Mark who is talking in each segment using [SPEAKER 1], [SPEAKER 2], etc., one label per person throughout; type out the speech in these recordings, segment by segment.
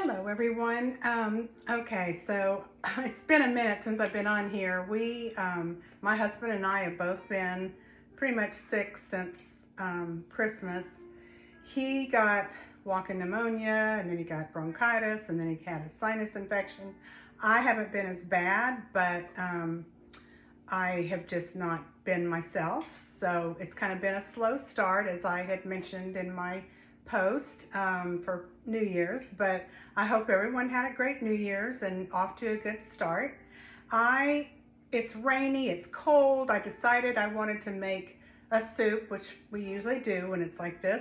[SPEAKER 1] Hello everyone. Okay, so it's been a minute since I've been on here. My husband and I have both been pretty much sick since Christmas. He got walking pneumonia, and then he got bronchitis, and then he had a sinus infection. I haven't been as bad, but I have just not been myself. So it's kind of been a slow start, as I had mentioned in my post for New Year's, but I hope everyone had a great New Year's and off to a good start. It's rainy, it's cold. I decided I wanted to make a soup, which we usually do when it's like this.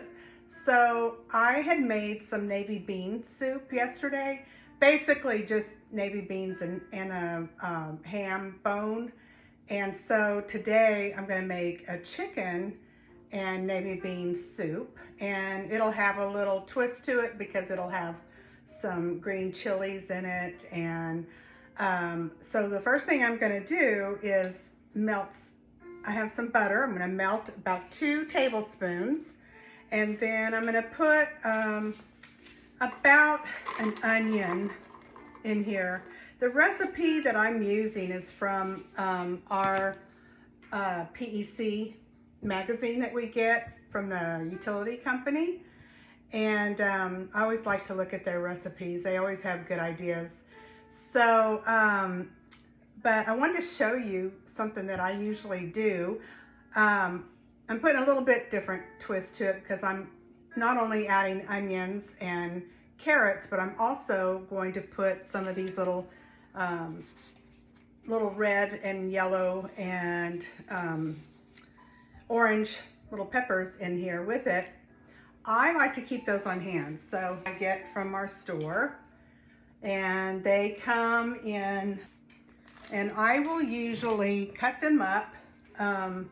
[SPEAKER 1] So I had made some navy bean soup yesterday, basically just navy beans and a ham bone. And so today I'm going to make a chicken and navy bean soup, and it'll have a little twist to it because it'll have some green chilies in it. And so the first thing I'm going to do is I have some butter. I'm going to melt about 2 tablespoons, and then I'm going to put about an onion in here. The recipe that I'm using is from our PEC magazine that we get from the utility company, and I always like to look at their recipes. They always have good ideas. So but I wanted to show you something that I usually do. I'm putting a little bit different twist to it because I'm not only adding onions and carrots, but I'm also going to put some of these little red and yellow and orange little peppers in here with it. I like to keep those on hand, so I get from our store, and they come in, and I will usually cut them up, cut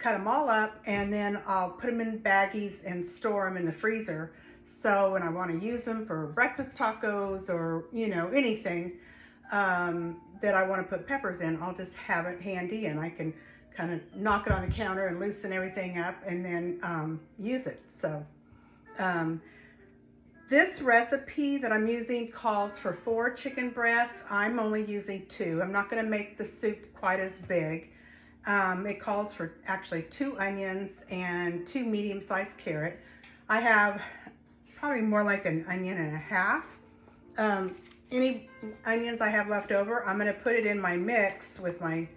[SPEAKER 1] them all up, and then I'll put them in baggies and store them in the freezer. So when I want to use them for breakfast tacos or, you know, anything that I want to put peppers in, I'll just have it handy, and I can kind of knock it on the counter and loosen everything up and then use it. So this recipe that I'm using calls for 4 chicken breasts. I'm only using 2. I'm not going to make the soup quite as big. It calls for actually 2 onions and 2 medium-sized carrots. I have probably more like an onion and a half. Any onions I have left over, I'm going to put it in my mix with my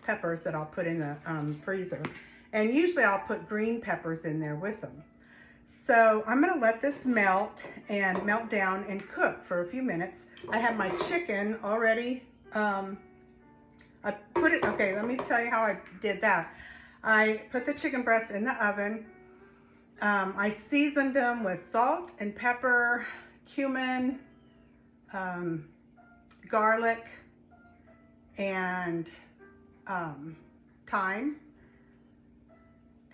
[SPEAKER 1] peppers that I'll put in the freezer. And usually I'll put green peppers in there with them. So I'm going to let this melt down and cook for a few minutes. I have my chicken already. Okay, let me tell you how I did that. I put the chicken breast in the oven. I seasoned them with salt and pepper, cumin, garlic, and thyme,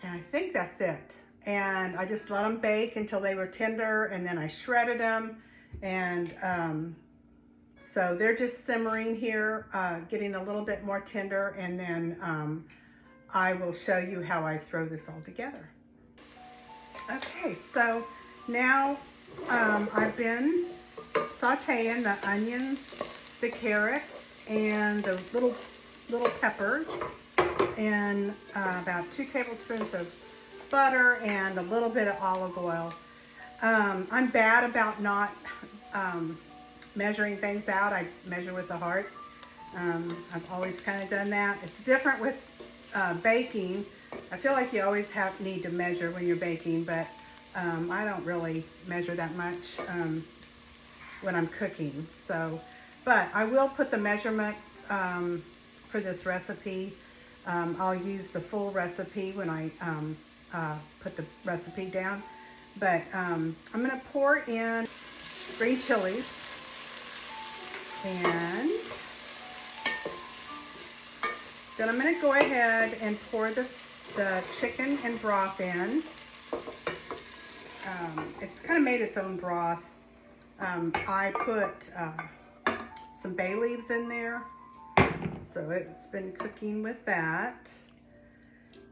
[SPEAKER 1] and I think that's it. And I just let them bake until they were tender, and then I shredded them, and so they're just simmering here, getting a little bit more tender, and then I will show you how I throw this all together. Okay, so now I've been sauteing the onions, the carrots, and the little peppers, and about 2 tablespoons of butter and a little bit of olive oil. I'm bad about not measuring things out. I measure with the heart. I've always kind of done that. It's different with baking. I feel like you always need to measure when you're baking, but I don't really measure that much when I'm cooking. So, but I will put the measurements for this recipe. I'll use the full recipe when I put the recipe down. But I'm going to pour in green chilies, and then I'm going to go ahead and pour the chicken and broth in. It's kind of made its own broth. I put some bay leaves in there, so it's been cooking with that.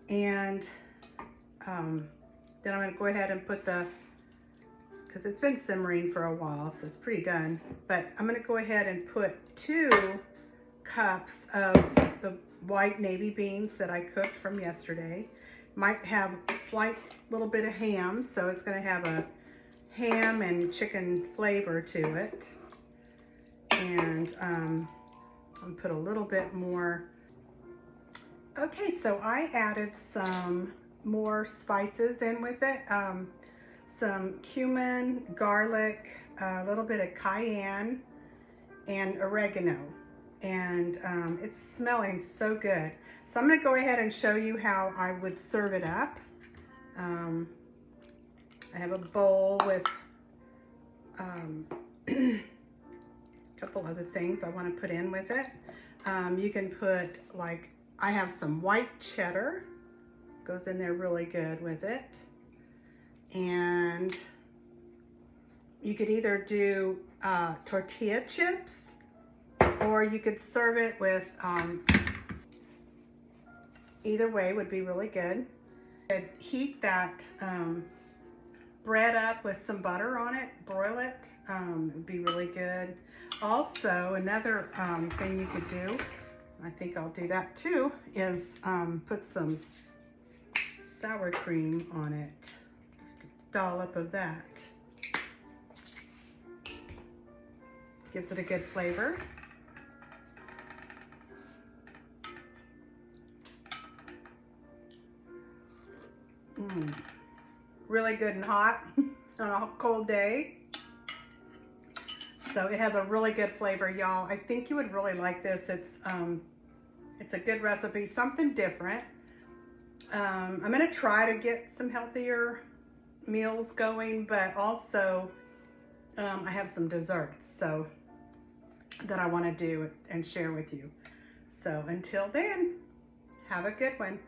[SPEAKER 1] And then I'm going to go ahead and put the because it's been simmering for a while, so it's pretty done. But I'm gonna go ahead and put 2 cups of the white navy beans that I cooked from yesterday. Might have a slight little bit of ham, so it's gonna have a ham and chicken flavor to it. And I'll put a little bit more. Okay, so I added some more spices in with it. Some cumin, garlic, a little bit of cayenne, and oregano. And it's smelling so good. So I'm gonna go ahead and show you how I would serve it up. I have a bowl with a couple other things I want to put in with it. You can put, like, I have some white cheddar, goes in there really good with it. And you could either do tortilla chips, or you could serve it with, either way would be really good. I'd heat that bread up with some butter on it, broil it, it'd be really good. Also, another thing you could do, I think I'll do that too, is put some sour cream on it. Just a dollop of that. Gives it a good flavor. Really good and hot on a cold day. So it has a really good flavor, y'all. I think you would really like this. It's a good recipe, something different. I'm gonna try to get some healthier meals going, but also I have some desserts so that I want to do and share with you. So until then, have a good one.